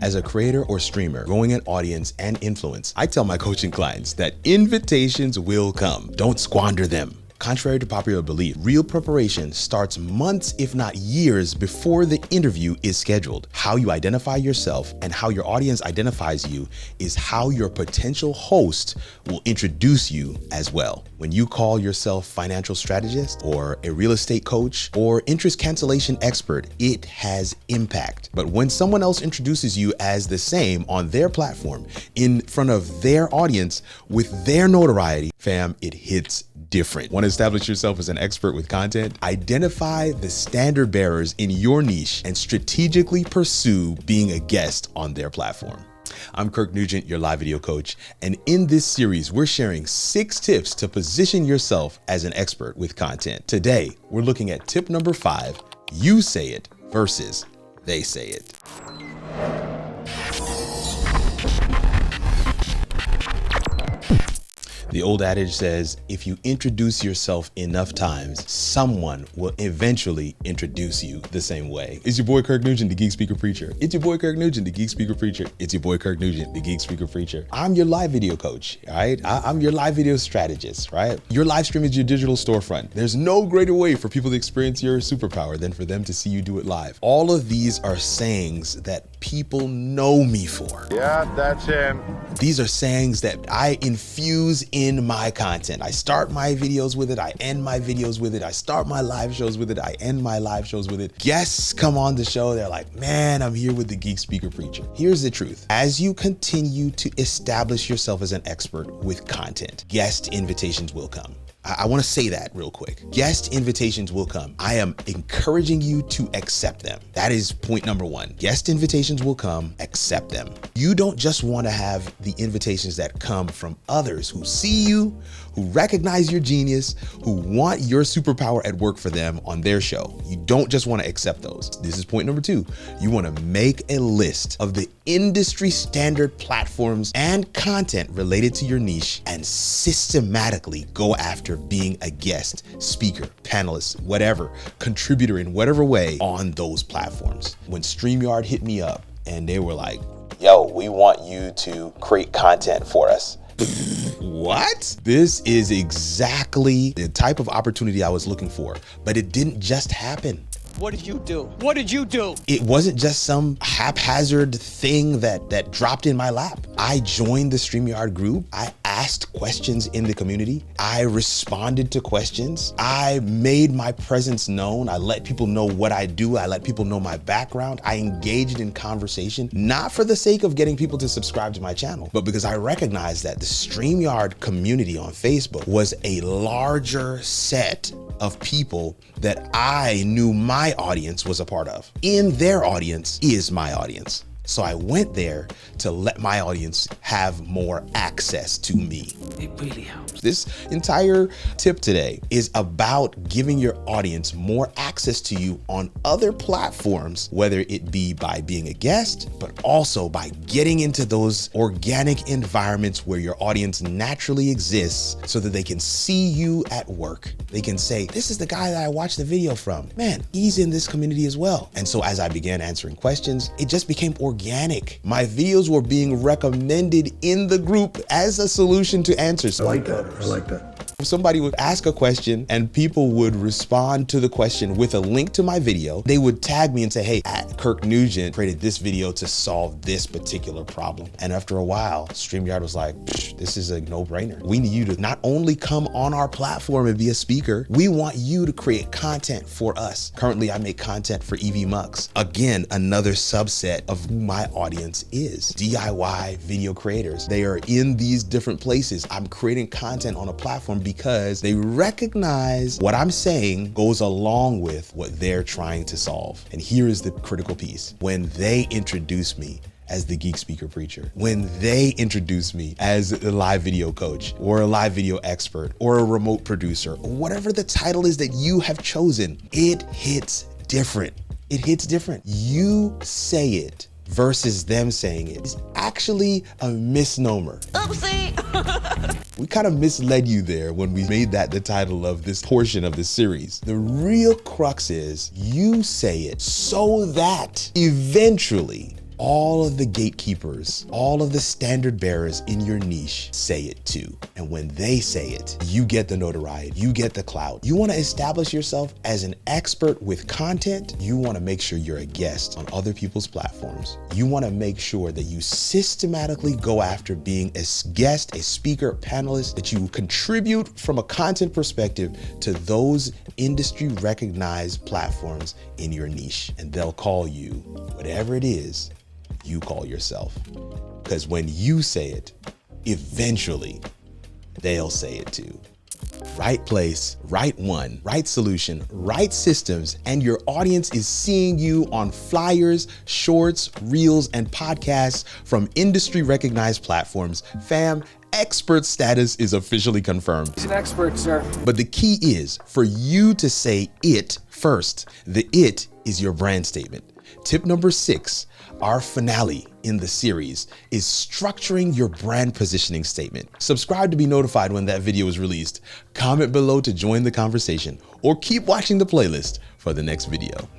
As a creator or streamer growing an audience and influence, I tell my coaching clients that invitations will come. Don't squander them. Contrary to popular belief, real preparation starts months, if not years, before the interview is scheduled. How you identify yourself and how your audience identifies you is how your potential host will introduce you as well. When you call yourself financial strategist or a real estate coach or interest cancellation expert, it has impact. But when someone else introduces you as the same on their platform in front of their audience with their notoriety, fam, it hits different. Want to establish yourself as an expert with content? Identify the standard bearers in your niche and strategically pursue being a guest on their platform. I'm Kirk Nugent, your live video coach, and in this series, we're sharing 6 tips to position yourself as an expert with content. Today, we're looking at tip number 5, you say it versus they say it. The old adage says, if you introduce yourself enough times, someone will eventually introduce you the same way. It's your boy Kirk Nugent, the Geek Speaker Preacher. It's your boy Kirk Nugent, the Geek Speaker Preacher. It's your boy Kirk Nugent, the Geek Speaker Preacher. I'm your live video coach, right? I'm your live video strategist, right? Your live stream is your digital storefront. There's no greater way for people to experience your superpower than for them to see you do it live. All of these are sayings that people know me for. Yeah, that's him. These are sayings that I infuse in my content. I start my videos with it. I end my videos with it. I start my live shows with it. I end my live shows with it. Guests come on the show. They're like, man, I'm here with the Geek Speaker Preacher. Here's the truth. As you continue to establish yourself as an expert with content, guest invitations will come. I want to say that real quick. Guest invitations will come. I am encouraging you to accept them. That is point number 1. Guest invitations will come, accept them. You don't just want to have the invitations that come from others who see you, who recognize your genius, who want your superpower at work for them on their show. You don't just want to accept those. This is point number 2. You want to make a list of the industry standard platforms and content related to your niche and systematically go after being a guest, speaker, panelist, whatever, contributor in whatever way on those platforms. When StreamYard hit me up and they were like, yo, we want you to create content for us. What? This is exactly the type of opportunity I was looking for, but it didn't just happen. What did you do? What did you do? It wasn't just some haphazard thing that dropped in my lap. I joined the StreamYard group. I asked questions in the community. I responded to questions. I made my presence known. I let people know what I do. I let people know my background. I engaged in conversation, not for the sake of getting people to subscribe to my channel, but because I recognized that the StreamYard community on Facebook was a larger set of people that I knew my audience was a part of. In their audience is my audience. So I went there to let my audience have more access to me. It really helps. This entire tip today is about giving your audience more access to you on other platforms, whether it be by being a guest, but also by getting into those organic environments where your audience naturally exists so that they can see you at work. They can say, this is the guy that I watched the video from. Man, he's in this community as well. And so as I began answering questions, it just became organic. My videos were being recommended in the group as a solution to answers. I like that. I like that. Somebody would ask a question and people would respond to the question with a link to my video. They would tag me and say, hey, Kirk Nugent created this video to solve this particular problem. And after a while, StreamYard was like, this is a no-brainer. We need you to not only come on our platform and be a speaker, we want you to create content for us. Currently, I make content for EV Mux. Again, another subset of who my audience is. DIY video creators. They are in these different places. I'm creating content on a platform because they recognize what I'm saying goes along with what they're trying to solve. And here is the critical piece. When they introduce me as the Geek Speaker Preacher, when they introduce me as a live video coach or a live video expert or a remote producer, or whatever the title is that you have chosen, it hits different. It hits different. You say it versus them saying it is actually a misnomer. Oopsie. We kind of misled you there when we made that the title of this portion of the series. The real crux is you say it so that eventually all of the gatekeepers, all of the standard bearers in your niche say it too. And when they say it, you get the notoriety, you get the clout. You want to establish yourself as an expert with content. You want to make sure you're a guest on other people's platforms. You want to make sure that you systematically go after being a guest, a speaker, panelist, that you contribute from a content perspective to those industry recognized platforms in your niche. And they'll call you whatever it is you call yourself. Because when you say it, eventually they'll say it too. Right place, right one, right solution, right systems, and your audience is seeing you on flyers, shorts, reels, and podcasts from industry recognized platforms. Fam, expert status is officially confirmed. He's an expert, sir. But the key is for you to say it first. The it is your brand statement. Tip number 6, our finale in the series, is structuring your brand positioning statement. Subscribe to be notified when that video is released. Comment below to join the conversation, or keep watching the playlist for the next video.